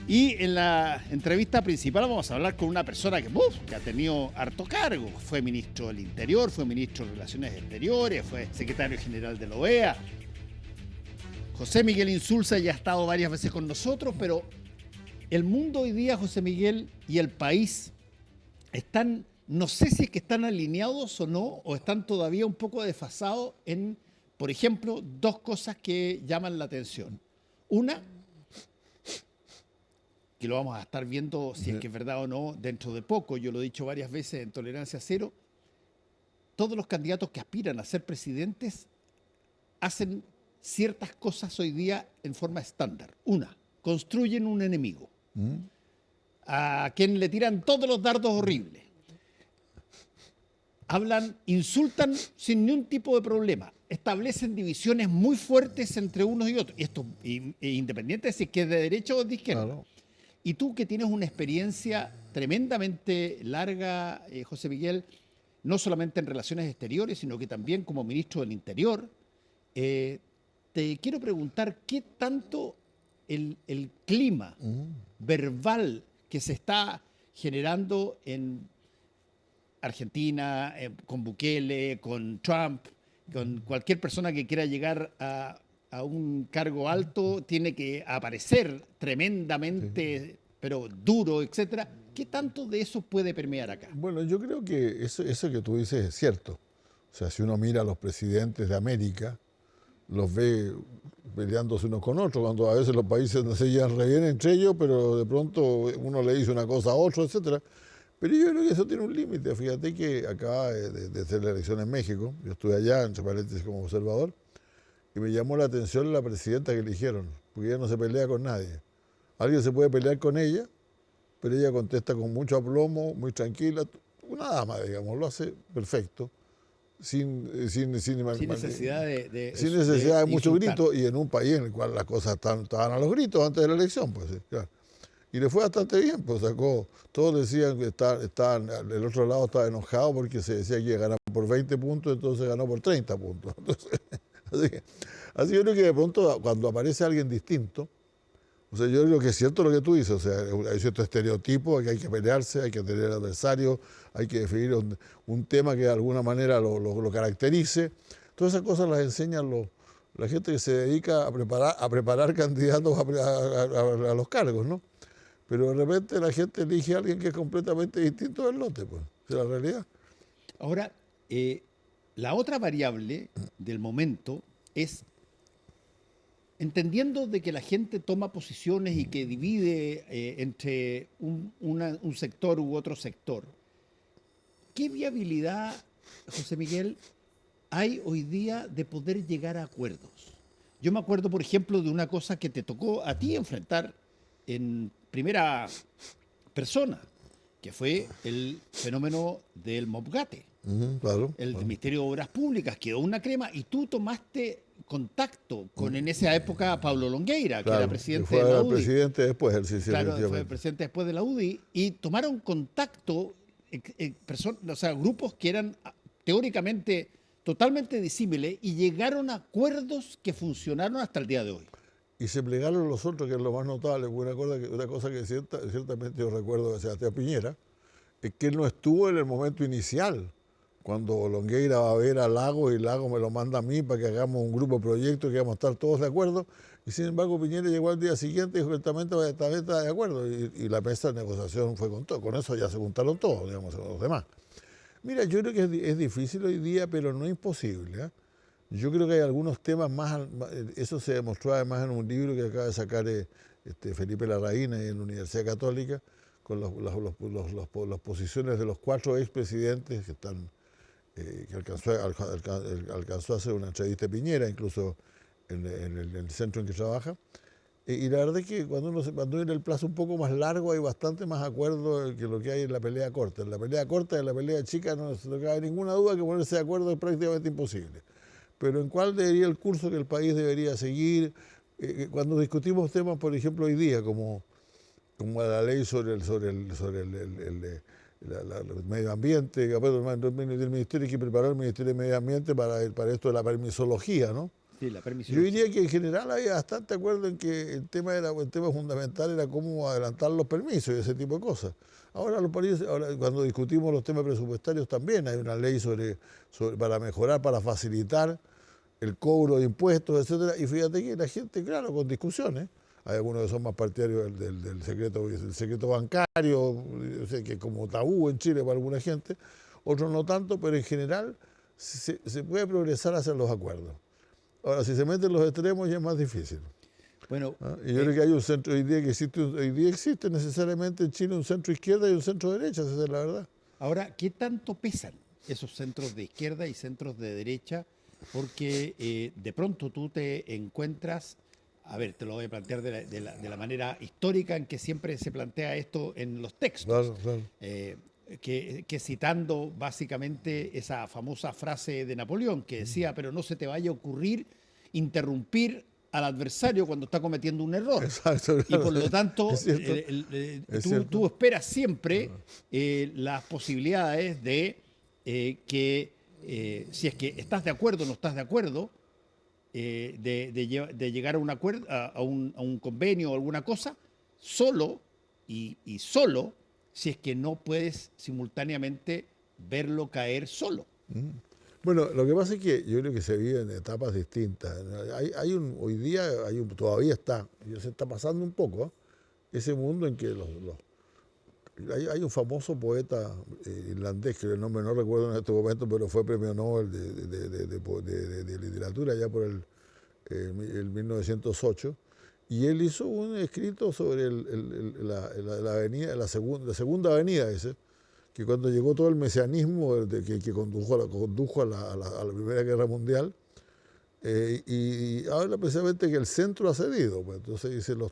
Y en la entrevista principal vamos a hablar con una persona que ha tenido harto cargo. Fue ministro del Interior, fue ministro de Relaciones Exteriores, fue secretario general de la OEA. José Miguel Insulza ya ha estado varias veces con nosotros, pero el mundo hoy día, José Miguel, y el país están, no sé si es que están alineados o no, o están todavía un poco desfasados en, por ejemplo, dos cosas que llaman la atención. Una, que lo vamos a estar viendo si es que es verdad o no dentro de poco, yo lo he dicho varias veces en Tolerancia Cero, todos los candidatos que aspiran a ser presidentes hacen ciertas cosas hoy día en forma estándar. Una, construyen un enemigo a quien le tiran todos los dardos horribles. Hablan, insultan sin ningún tipo de problema, establecen divisiones muy fuertes entre unos y otros, y esto independiente de si es que es de derecha o de izquierda. Claro. Y tú que tienes una experiencia tremendamente larga, José Miguel, no solamente en relaciones exteriores, sino que también como ministro del Interior, te quiero preguntar qué tanto el clima verbal que se está generando en Argentina, con Bukele, con Trump, con cualquier persona que quiera llegar a un cargo alto, tiene que aparecer tremendamente, pero duro, etcétera. ¿Qué tanto de eso puede permear acá? Bueno, yo creo que eso que tú dices es cierto. O sea, si uno mira a los presidentes de América, los ve peleándose unos con otros, cuando a veces los países no se llevan re bien entre ellos, pero de pronto uno le dice una cosa a otro, etcétera. Pero yo creo que eso tiene un límite. Fíjate que acaba de hacer la elección en México, yo estuve allá, entre paréntesis, como observador, y me llamó la atención la presidenta que eligieron, porque ella no se pelea con nadie. Alguien se puede pelear con ella, pero ella contesta con mucho aplomo, muy tranquila, una dama, digamos, lo hace perfecto. Sin necesidad de mucho grito, y en un país en el cual las cosas estaban a los gritos antes de la elección, pues, claro. Y le fue bastante bien, pues sacó, todos decían que el otro lado estaba enojado porque se decía que iba a ganar por 20 puntos, entonces ganó por 30 puntos. Entonces, así yo creo que de pronto cuando aparece alguien distinto, o sea, yo creo que es cierto lo que tú dices, o sea, hay cierto estereotipo, que hay que pelearse, hay que tener adversarios, hay que definir un tema que de alguna manera lo caracterice. Todas esas cosas las enseñan la gente que se dedica a preparar candidatos a los cargos, ¿no? Pero de repente la gente elige a alguien que es completamente distinto del lote, pues, es la realidad. Ahora, la otra variable del momento es, entendiendo de que la gente toma posiciones y que divide entre un sector u otro sector, ¿qué viabilidad, José Miguel, hay hoy día de poder llegar a acuerdos? Yo me acuerdo, por ejemplo, de una cosa que te tocó a ti enfrentar en primera persona, que fue el fenómeno del Mobgate. Claro, El Ministerio de Obras Públicas quedó una crema y tú tomaste contacto con en esa época Pablo Longueira, claro, que era presidente fue de la UDI. Presidente después, claro, fue presidente después de la UDI, y tomaron contacto grupos que eran teóricamente totalmente disímiles y llegaron a acuerdos que funcionaron hasta el día de hoy. Y se plegaron los otros, que es lo más notable. Una cosa que ciertamente yo recuerdo de Sebastián Piñera, es que él no estuvo en el momento inicial, cuando Longueira va a ver a Lagos y Lagos me lo manda a mí para que hagamos un grupo de proyectos que vamos a estar todos de acuerdo. Y sin embargo Piñera llegó al día siguiente y dijo que también está de acuerdo. Y la mesa de negociación fue con todo. Con eso ya se juntaron todos, digamos, los demás. Mira, yo creo que es difícil hoy día, pero no imposible, ¿eh? Yo creo que hay algunos temas eso se demostró además en un libro que acaba de sacar Felipe Larraín en la Universidad Católica, con las posiciones de los 4 expresidentes que alcanzó a hacer una entrevista a Piñera, incluso en el centro en que trabaja. Y la verdad es que cuando uno el plazo un poco más largo hay bastante más acuerdo que lo que hay en la pelea corta. En la pelea corta y en la pelea chica no cabe ninguna duda que ponerse de acuerdo es prácticamente imposible. Pero en cuál debería el curso que el país debería seguir. Cuando discutimos temas, por ejemplo, hoy día, como la ley sobre el medio ambiente, del Ministerio, hay que preparar el Ministerio de Medio Ambiente para esto de la permisología, ¿no? Sí, la Yo permisión. diría que en general había bastante acuerdo en que el tema fundamental era cómo adelantar los permisos y ese tipo de cosas. Ahora, ahora cuando discutimos los temas presupuestarios también hay una ley para mejorar, para facilitar el cobro de impuestos, etcétera. Y fíjate que la gente, claro, con discusiones, hay algunos que son más partidarios del secreto bancario, o sea, que es como tabú en Chile para alguna gente, otros no tanto, pero en general se puede progresar hacia los acuerdos. Ahora, si se meten los extremos ya es más difícil. Bueno, Y yo creo que hay un centro, hoy día existe necesariamente en Chile un centro izquierda y un centro derecha, esa es la verdad. ahora, ¿qué tanto pesan esos centros de izquierda y centros de derecha? Porque de pronto tú te encuentras, a ver, te lo voy a plantear de la manera histórica en que siempre se plantea esto en los textos, Claro, claro. que citando básicamente esa famosa frase de Napoleón que decía, pero no se te vaya a ocurrir interrumpir al adversario cuando está cometiendo un error. Exacto, Y por lo tanto, es cierto. Es cierto. tú esperas siempre las posibilidades de que, si es que estás de acuerdo o no estás de acuerdo, de llegar a un acuerdo, a un convenio o alguna cosa, solo y solo si es que no puedes simultáneamente verlo caer solo. Bueno, lo que pasa es que yo creo que se vive en etapas distintas. Hoy día todavía está, y se está pasando un poco, ese mundo en que hay un famoso poeta irlandés, que el nombre no recuerdo en este momento, pero fue premio Nobel de literatura ya por el 1908, y él hizo un escrito sobre la segunda avenida ese, que cuando llegó todo el mesianismo que condujo a la Primera Guerra Mundial, y habla precisamente que el centro ha cedido. Pues, entonces dice, los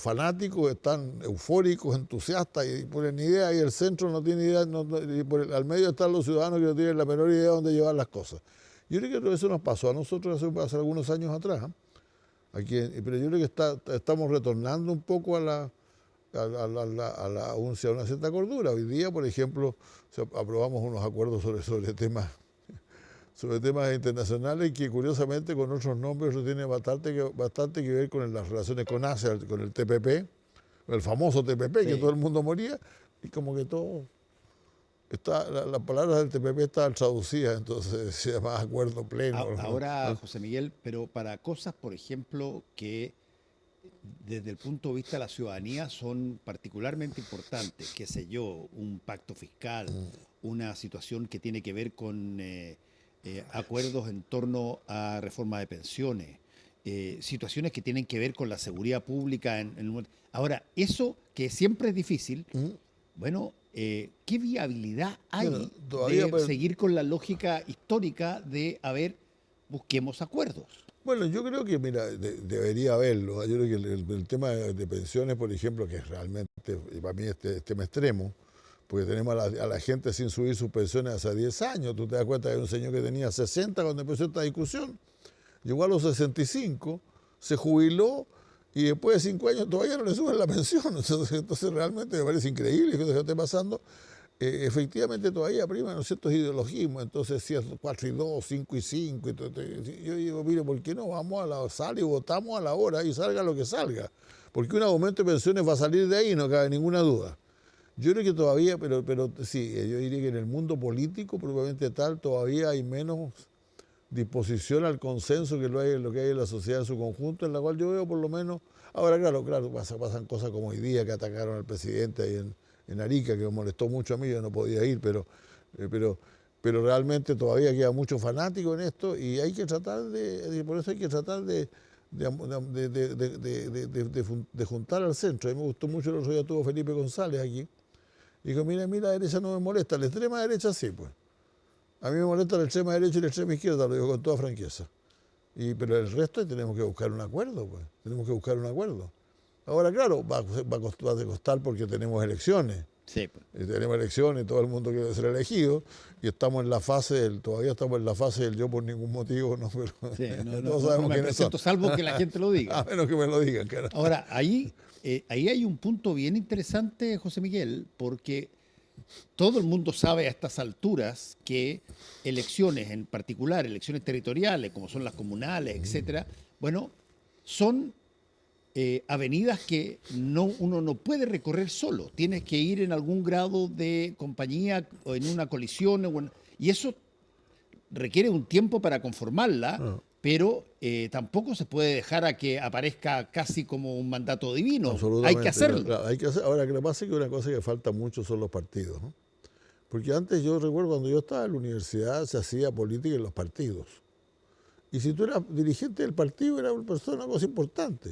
fanáticos están eufóricos, entusiastas y ponen idea, y el centro no tiene idea, al medio están los ciudadanos que no tienen la menor idea de dónde llevar las cosas. Yo creo que eso nos pasó a nosotros hace algunos años atrás, pero yo creo que estamos retornando un poco a una cierta cordura. Hoy día, por ejemplo, aprobamos unos acuerdos sobre temas internacionales que curiosamente con otros nombres eso tiene bastante que ver con las relaciones con Asia, con el TPP, el famoso TPP, sí, que todo el mundo moría, y como que todo las palabras del TPP estaban traducidas, entonces se llama acuerdo pleno. Ahora, José Miguel, pero para cosas, por ejemplo, que desde el punto de vista de la ciudadanía son particularmente importantes, qué sé yo, un pacto fiscal, una situación que tiene que ver con acuerdos en torno a reforma de pensiones, situaciones que tienen que ver con la seguridad pública. Ahora, eso que siempre es difícil, bueno, ¿qué viabilidad hay de seguir con la lógica histórica de, busquemos acuerdos? Bueno, yo creo que, mira, debería haberlo. Yo creo que el tema de pensiones, por ejemplo, que es realmente, para mí, este tema extremo, porque tenemos a la gente sin subir sus pensiones hace 10 años. Tú te das cuenta que hay un señor que tenía 60 cuando empezó esta discusión, llegó a los 65, se jubiló y después de 5 años todavía no le suben la pensión. Entonces realmente me parece increíble que eso esté pasando. Efectivamente todavía priman ciertos ideologismos, entonces si es 4 y 2, 5 y 5, yo digo, mire, ¿por qué no vamos a la sala y votamos a la hora y salga lo que salga? Porque un aumento de pensiones va a salir de ahí, no cabe ninguna duda. Yo creo que todavía, pero sí, yo diría que en el mundo político, probablemente tal, todavía hay menos disposición al consenso que lo que hay en la sociedad en su conjunto, en la cual yo veo por lo menos, ahora claro, pasan cosas como hoy día que atacaron al presidente ahí en Arica, que me molestó mucho a mí, yo no podía ir, pero realmente todavía queda mucho fanático en esto y hay que tratar por eso hay que tratar de juntar al centro. A mí me gustó mucho, el otro día tuvo Felipe González aquí, y dijo, mira, la derecha no me molesta, la extrema derecha sí, pues. A mí me molesta la extrema derecha y la extrema izquierda, lo digo con toda franqueza. Pero el resto tenemos que buscar un acuerdo, pues. Tenemos que buscar un acuerdo. Ahora, claro, va a costar porque tenemos elecciones. Sí. Y tenemos elecciones y todo el mundo quiere ser elegido. Y estamos en la fase todavía estamos en la fase del yo por ningún motivo, ¿no? Pero sí, no sabemos me presento, salvo que la gente lo diga. A menos que me lo digan, claro. Ahora, ahí hay un punto bien interesante, José Miguel, porque todo el mundo sabe a estas alturas que elecciones, en particular elecciones territoriales, como son las comunales, etcétera, bueno, son avenidas que uno no puede recorrer solo. Tienes que ir en algún grado de compañía o en una colisión. Y eso requiere un tiempo para conformarla, pero tampoco se puede dejar a que aparezca casi como un mandato divino. Absolutamente. Hay que hacerlo. Claro, hay que hacer. Ahora, que lo que pasa es que una cosa que falta mucho son los partidos, ¿no? Porque antes yo recuerdo cuando yo estaba en la universidad se hacía política en los partidos. Y si tú eras dirigente del partido, era una cosa importante.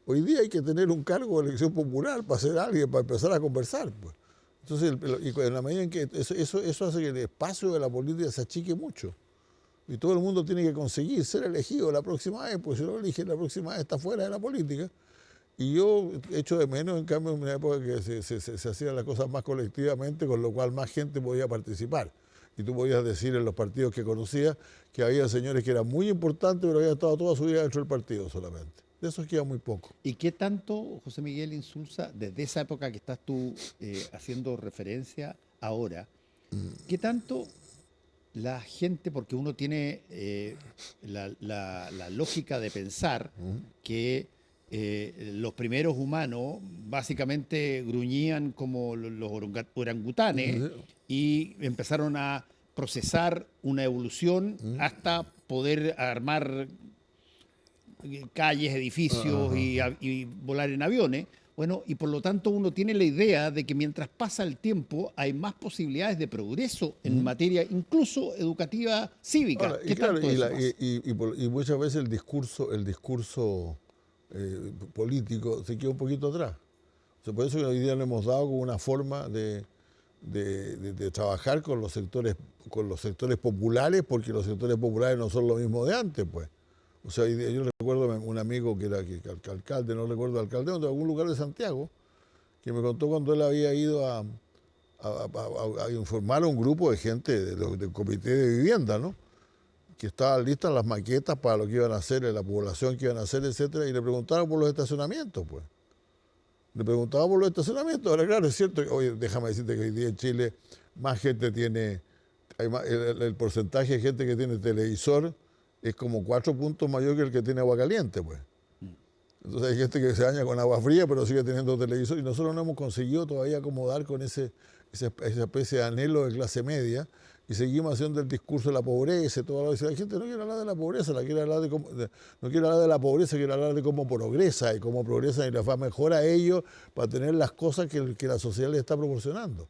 Hoy día hay que tener un cargo de elección popular para ser alguien, para empezar a conversar, pues. Entonces, y en la medida en que eso hace que el espacio de la política se achique mucho. Y todo el mundo tiene que conseguir ser elegido la próxima vez, pues si no lo eligen la próxima vez está fuera de la política. Y yo echo de menos, en cambio, en una época que se hacían las cosas más colectivamente, con lo cual más gente podía participar. Y tú podías decir en los partidos que conocías que había señores que eran muy importantes, pero habían estado toda su vida dentro del partido solamente. De eso queda muy poco. ¿Y qué tanto, José Miguel Insulza, desde esa época que estás tú haciendo referencia ahora, qué tanto la gente, porque uno tiene la lógica de pensar que los primeros humanos básicamente gruñían como los orangutanes y empezaron a procesar una evolución hasta poder armar calles, edificios y volar en aviones. Bueno, y por lo tanto uno tiene la idea de que mientras pasa el tiempo hay más posibilidades de progreso en materia incluso educativa cívica. Ahora, ¿Qué tanto eso y muchas veces el discurso político se queda un poquito atrás. O sea, por eso que hoy día le hemos dado como una forma de trabajar con los sectores populares, porque los sectores populares no son lo mismo de antes, pues. O sea, yo recuerdo un amigo que era alcalde, no recuerdo alcalde, de algún lugar de Santiago, que me contó cuando él había ido a informar a un grupo de gente del comité de vivienda, ¿no? Que estaban listas las maquetas para lo que iban a hacer, la población que iban a hacer, etcétera, y le preguntaron por los estacionamientos, pues. Le preguntaba por los estacionamientos. Ahora, claro, es cierto, oye, déjame decirte que hoy día en Chile más gente tiene, el porcentaje de gente que tiene televisor es como 4 puntos mayor que el que tiene agua caliente, pues. Entonces hay gente que se baña con agua fría, pero sigue teniendo televisor, y nosotros no hemos conseguido todavía acomodar con esa especie de anhelo de clase media, y seguimos haciendo el discurso de la pobreza y todo eso. La gente no quiere hablar de la pobreza, no quiere hablar de la pobreza, quiere hablar de cómo progresa, y cómo progresa y les va mejor a ellos para tener las cosas que la sociedad les está proporcionando.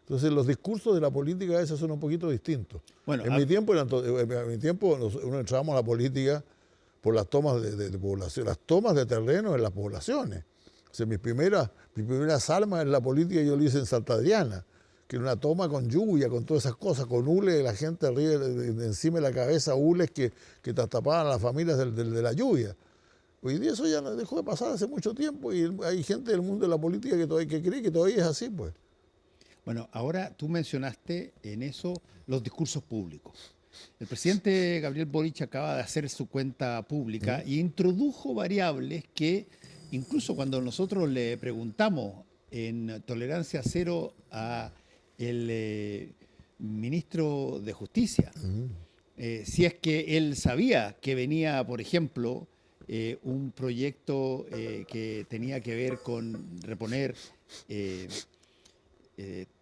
Entonces los discursos de la política a veces son un poquito distintos. Bueno, en mi tiempo uno entrábamos a la política por las tomas de población, las tomas de terreno en las poblaciones. O sea, mis primeras armas en la política yo lo hice en Santa Adriana, que era una toma con lluvia, con todas esas cosas, con hules, la gente arriba de encima de la cabeza, hules que tapaban a las familias de la lluvia. Hoy día eso ya dejó de pasar hace mucho tiempo, y hay gente del mundo de la política que cree que todavía es así, pues. Bueno, ahora tú mencionaste en eso los discursos públicos. El presidente Gabriel Boric acaba de hacer su cuenta pública y introdujo variables que, incluso cuando nosotros le preguntamos en Tolerancia Cero a el ministro de Justicia, si es que él sabía que venía, por ejemplo, un proyecto que tenía que ver con reponer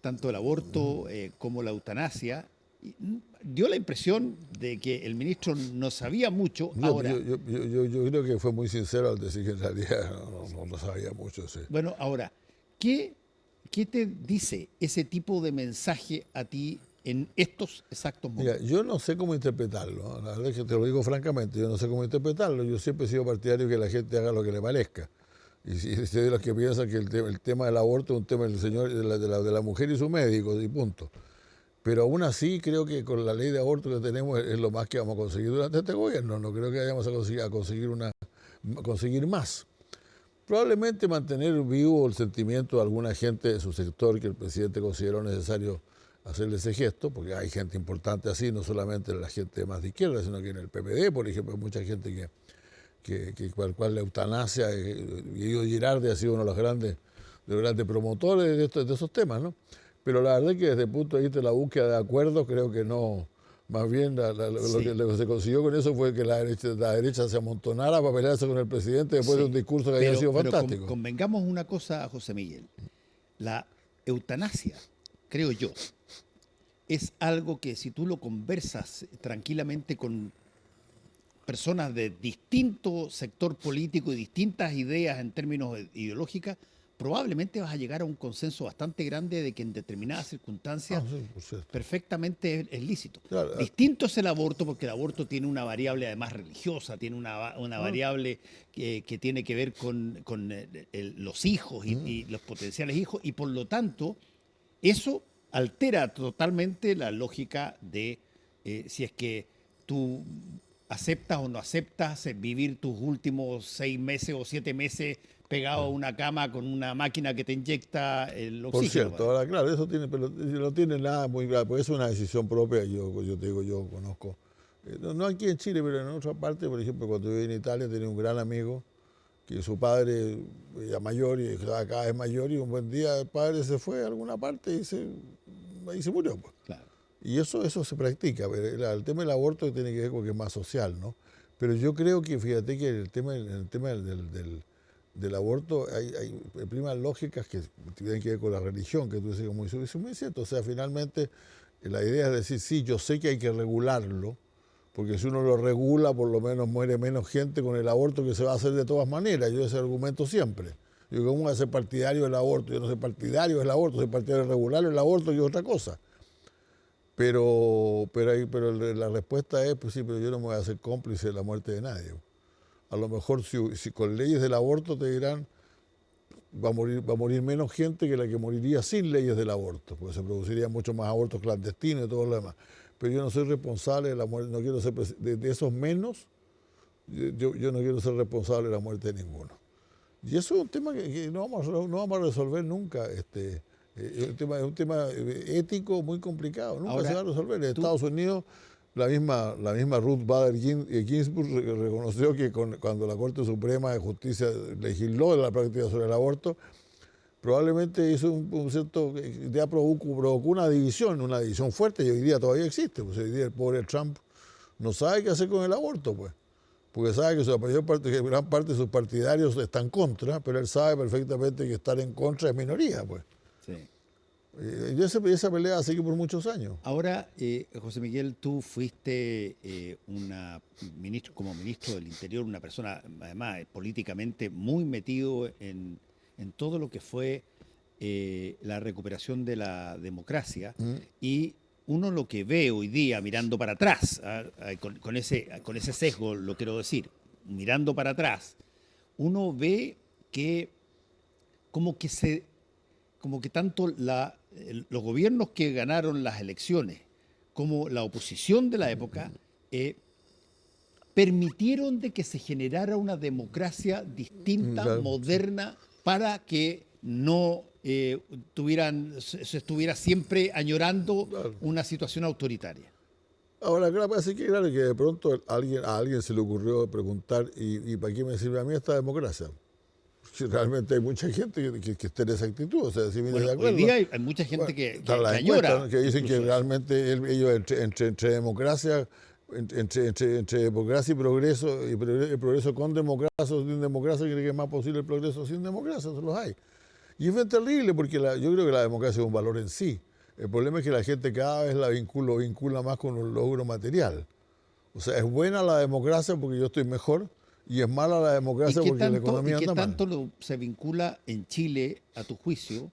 tanto el aborto como la eutanasia, dio la impresión de que el ministro no sabía mucho. Ahora, yo creo que fue muy sincero al decir que en realidad no sabía mucho. Sí. Bueno, ahora, ¿qué te dice ese tipo de mensaje a ti en estos exactos momentos? Mira, yo no sé cómo interpretarlo, ¿no? La verdad es que te lo digo francamente, yo no sé cómo interpretarlo. Yo siempre he sido partidario que la gente haga lo que le parezca. Y si de los que piensan que el tema del aborto es un tema del señor, de la mujer y su médico, y punto. Pero aún así creo que con la ley de aborto que tenemos es lo más que vamos a conseguir durante este gobierno. No creo que vayamos a conseguir más. Probablemente mantener vivo el sentimiento de alguna gente de su sector que el presidente consideró necesario hacerle ese gesto, porque hay gente importante así, no solamente la gente más de izquierda, sino que en el PPD, por ejemplo, hay mucha gente para el cual la eutanasia, Guido Girardi ha sido uno de los grandes promotores de esos temas, ¿no? Pero la verdad es que desde el punto de vista de la búsqueda de acuerdos, creo que no. Más bien Sí. lo que se consiguió con eso fue que la derecha se amontonara para pelearse con el presidente después de un Sí, discurso que había sido fantástico. convengamos una cosa, José Miguel. La eutanasia, creo yo, es algo que si tú lo conversas tranquilamente con personas de distinto sector político y distintas ideas en términos ideológicos, probablemente vas a llegar a un consenso bastante grande de que en determinadas circunstancias Sí, por cierto. perfectamente es lícito. Claro, Distinto es el aborto porque el aborto tiene una variable además religiosa, tiene una ah, variable que tiene que ver con los hijos y los potenciales hijos y por lo tanto eso altera totalmente la lógica de si es que tú aceptas o no aceptas vivir tus últimos 6 meses o 7 meses pegado a una cama con una máquina que te inyecta el por oxígeno. cierto, ahora claro, eso tiene, pero no tiene nada muy grave, porque es una decisión propia, yo te digo, yo conozco, no aquí en Chile, pero en otra parte, por ejemplo, cuando yo vivía en Italia tenía un gran amigo que su padre ya mayor y cada vez mayor y un buen día el padre se fue a alguna parte y se murió. Pues. Claro. Y eso se practica, pero el tema del aborto tiene que ver con que es más social, ¿no? Pero yo creo que, fíjate que el tema del aborto hay primas lógicas que tienen que ver con la religión, que tú dices muy, muy cierto. O sea, finalmente la idea es decir, sí, yo sé que hay que regularlo, porque si uno lo regula, por lo menos muere menos gente con el aborto que se va a hacer de todas maneras. Yo ese argumento siempre. Yo, ¿cómo voy a ser partidario del aborto? Yo no soy partidario del aborto, soy partidario de regular el aborto y otra cosa. Pero la respuesta es, pues sí, pero yo no me voy a hacer cómplice de la muerte de nadie. A lo mejor si con leyes del aborto te dirán, va a morir menos gente que la que moriría sin leyes del aborto, porque se producirían mucho más abortos clandestinos y todo lo demás. Pero yo no soy responsable de la muerte, no quiero ser de esos menos, yo no quiero ser responsable de la muerte de ninguno. Y eso es un tema que no vamos a resolver nunca. Es un tema ético muy complicado, nunca Ahora, se va a resolver. En tú, Estados Unidos, la misma Ruth Bader Ginsburg reconoció que cuando la Corte Suprema de Justicia legisló la práctica sobre el aborto, probablemente hizo un cierto, ya provocó una división fuerte, y hoy día todavía existe. Pues hoy día el pobre Trump no sabe qué hacer con el aborto, pues. Porque sabe que gran parte de sus partidarios están contra, pero él sabe perfectamente que estar en contra es minoría, pues. sí. Y esa pelea sigue por muchos años. Ahora, José Miguel, tú fuiste como ministro del Interior, una persona además políticamente muy metido en todo lo que fue la recuperación de la democracia y uno lo que ve hoy día mirando para atrás, con ese sesgo lo quiero decir, mirando para atrás, uno ve que como que tanto los gobiernos que ganaron las elecciones como la oposición de la época permitieron de que se generara una democracia distinta, Claro. moderna, para que no se estuviera siempre añorando Claro. una situación autoritaria. Ahora, claro, parece que, claro, que de pronto a alguien se le ocurrió preguntar, ¿y para qué me sirve a mí esta democracia? Si realmente hay mucha gente que está en esa actitud, o sea, si viene Bueno, de hoy acuerdo. día hay mucha gente Bueno, que están las añora. encuestas, ¿no? Que dicen que incluso eso. realmente ellos entre democracia, entre democracia y progreso, y el progreso con democracia o sin democracia, creen que es más posible el progreso sin democracia, eso los hay. Y es terrible porque yo creo que la democracia es un valor en sí. El problema es que la gente cada vez la vincula más con un logro material. O sea, es buena la democracia porque yo estoy mejor y es mala la democracia porque la economía anda mal. ¿Y qué tanto se vincula en Chile, a tu juicio,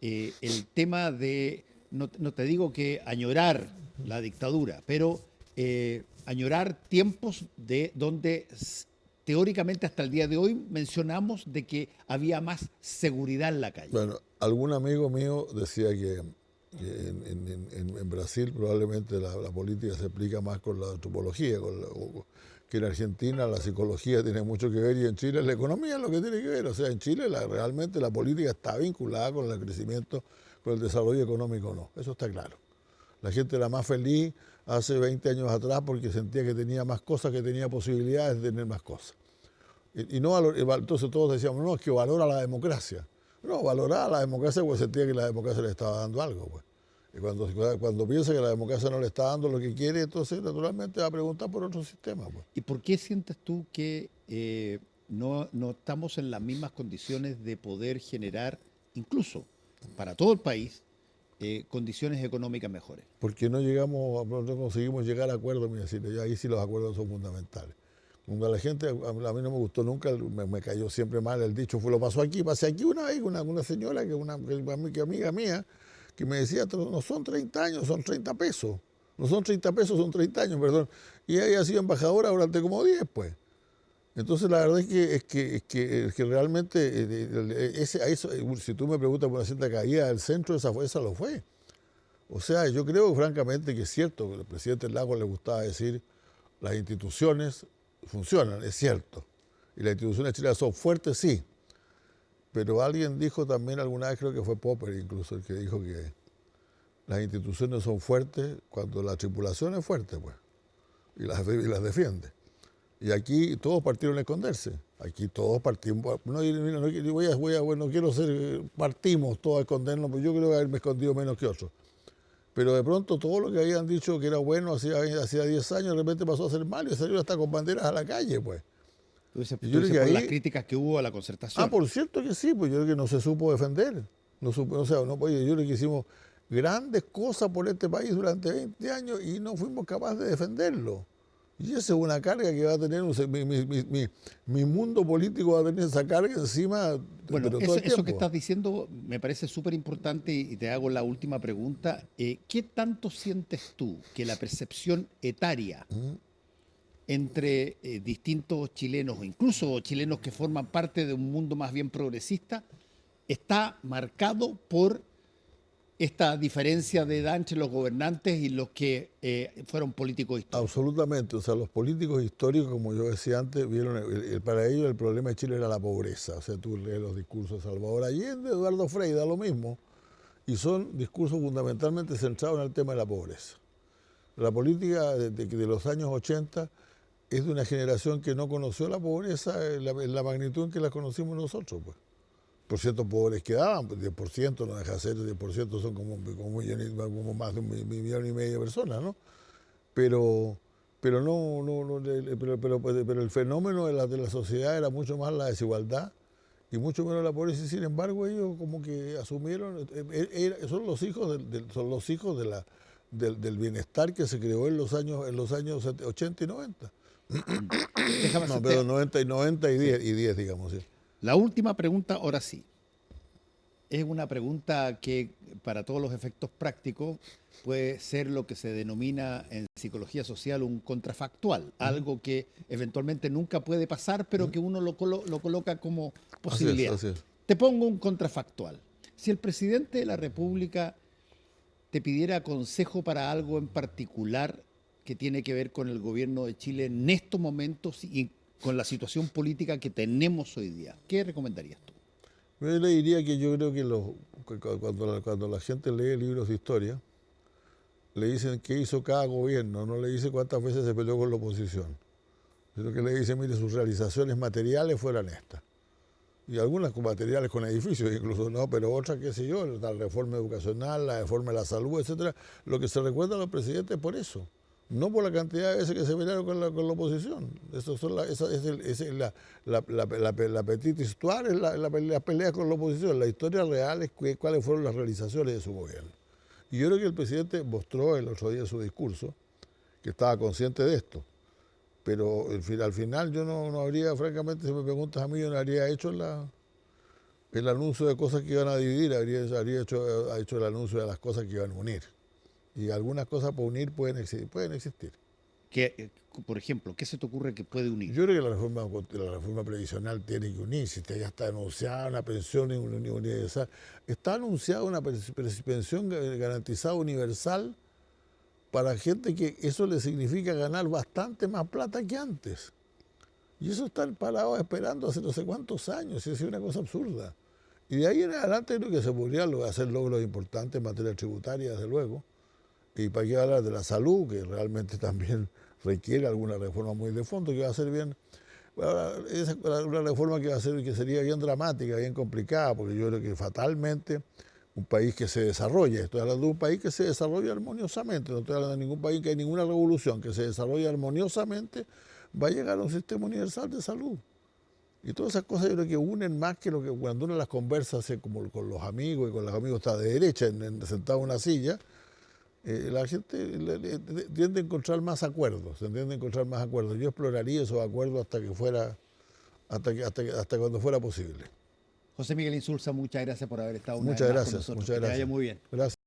el tema de, no te digo que añorar la dictadura, pero añorar tiempos de donde teóricamente hasta el día de hoy mencionamos de que había más seguridad en la calle? Bueno, algún amigo mío decía que en Brasil probablemente la política se aplica más con la antropología, que en Argentina la psicología tiene mucho que ver y en Chile la economía es lo que tiene que ver. O sea, en Chile realmente la política está vinculada con el crecimiento, con el desarrollo económico, no. Eso está claro. La gente era más feliz hace 20 años atrás porque sentía que tenía más cosas, que tenía posibilidades de tener más cosas. Entonces todos decíamos, no, es que valora la democracia. No, valoraba la democracia porque sentía que la democracia le estaba dando algo, pues. Y cuando piensa que la democracia no le está dando lo que quiere, entonces naturalmente va a preguntar por otro sistema, pues. ¿Y por qué sientes tú que no estamos en las mismas condiciones de poder generar, incluso para todo el país, condiciones económicas mejores? Porque no conseguimos llegar a acuerdos, mira, ahí sí los acuerdos son fundamentales. Cuando la gente, a mí no me gustó nunca, me cayó siempre mal el dicho, lo pasó aquí, pasé aquí una vez, una señora, que amiga mía, que me decía, no son 30 años, son 30 pesos. No son 30 pesos, son 30 años, perdón. Y ella ha sido embajadora durante como 10, pues. Entonces la verdad es que realmente, si tú me preguntas por una cierta caída del centro, esa lo fue. O sea, yo creo francamente que es cierto, que al presidente Lagos le gustaba decir, las instituciones funcionan, es cierto. Y las instituciones chilenas son fuertes, sí. Pero alguien dijo también alguna vez, creo que fue Popper incluso, el que dijo que las instituciones son fuertes cuando la tripulación es fuerte, pues, y las defiende. Y aquí todos partieron a esconderse. Aquí todos partimos. No quiero ser. Partimos todos a escondernos, pues yo creo que haberme escondido menos que otros. Pero de pronto todo lo que habían dicho que era bueno hacía 10 años, de repente pasó a ser malo y salieron hasta con banderas a la calle, pues. Tú dices por las críticas que hubo a la concertación. Por cierto que sí, pues yo creo que no se supo defender. Oye, yo creo que hicimos grandes cosas por este país durante 20 años y no fuimos capaces de defenderlo. Y esa es una carga que va a tener, mi mundo político va a tener esa carga encima. Bueno, eso que estás diciendo me parece súper importante y te hago la última pregunta. ¿Qué tanto sientes tú que la percepción etaria entre distintos chilenos, o incluso chilenos que forman parte de un mundo más bien progresista, está marcado por esta diferencia de edad entre los gobernantes y los que fueron políticos históricos? Absolutamente. O sea, los políticos históricos, como yo decía antes, vieron para ellos el problema de Chile era la pobreza. O sea, tú lees los discursos de Salvador Allende, Eduardo Frei, da lo mismo. Y son discursos fundamentalmente centrados en el tema de la pobreza. La política de los años 80 es de una generación que no conoció la pobreza en la magnitud en que la conocimos nosotros, pues. Por cierto, pobres quedaban, pues 10% no deja de ser, 10% son como más de 1,5 millones de personas, ¿no? Pero el fenómeno de la sociedad era mucho más la desigualdad y mucho menos la pobreza. Y sin embargo, ellos como que asumieron, son los hijos del bienestar que se creó en los años 80 y 90. No, pero 90 y 10, digamos. Sí. La última pregunta, ahora sí. Es una pregunta que para todos los efectos prácticos puede ser lo que se denomina en psicología social un contrafactual, algo que eventualmente nunca puede pasar, pero que uno lo coloca como posibilidad. Así es. Te pongo un contrafactual. Si el presidente de la República te pidiera consejo para algo en particular que tiene que ver con el gobierno de Chile en estos momentos y con la situación política que tenemos hoy día, ¿qué recomendarías tú? Yo le diría que yo creo que cuando la gente lee libros de historia, le dicen qué hizo cada gobierno, no le dice cuántas veces se peleó con la oposición. Sino que le dice, mire, sus realizaciones materiales fueran estas. Y algunas materiales con edificios incluso, ¿no? Pero otras, qué sé yo, la reforma educacional, la reforma de la salud, etcétera. Lo que se recuerda a los presidentes por eso. No por la cantidad de veces que se pelearon con la oposición. Esa es la petite histoire, la pelea con la oposición. La historia real es cuáles fueron las realizaciones de su gobierno. Y yo creo que el presidente mostró el otro día en su discurso que estaba consciente de esto. Pero al final yo no habría, francamente, si me preguntas a mí, yo no habría hecho el anuncio de cosas que iban a dividir, habría hecho el anuncio de las cosas que iban a unir. Y algunas cosas para unir pueden existir. Por ejemplo, ¿qué se te ocurre que puede unir? Yo creo que la reforma previsional tiene que unir. Si ya está anunciada una pensión universal, está anunciada una pensión garantizada universal para gente que eso le significa ganar bastante más plata que antes. Y eso están parados esperando hace no sé cuántos años, y es una cosa absurda. Y de ahí en adelante creo que se podrían hacer logros importantes en materia tributaria, desde luego. Y para qué hablar de la salud, que realmente también requiere alguna reforma muy de fondo, que va a ser bien. Ahora, esa es una reforma que va a ser, que sería bien dramática, bien complicada, porque yo creo que fatalmente un país que se desarrolle, estoy hablando de un país que se desarrolla armoniosamente, no estoy hablando de ningún país que hay ninguna revolución, que se desarrolle armoniosamente, va a llegar a un sistema universal de salud. Y todas esas cosas yo creo que unen más que lo que cuando uno las conversa, así como con los amigos, y con los amigos está de derecha, sentado en una silla, la gente tiende a encontrar más acuerdos, se tiende a encontrar más acuerdos. Yo exploraría esos acuerdos hasta que fuera, hasta cuando fuera posible. José Miguel Insulza, muchas gracias por haber estado una Muchas vez más con gracias, nosotros. muchas Que te vaya gracias. muy bien. Gracias.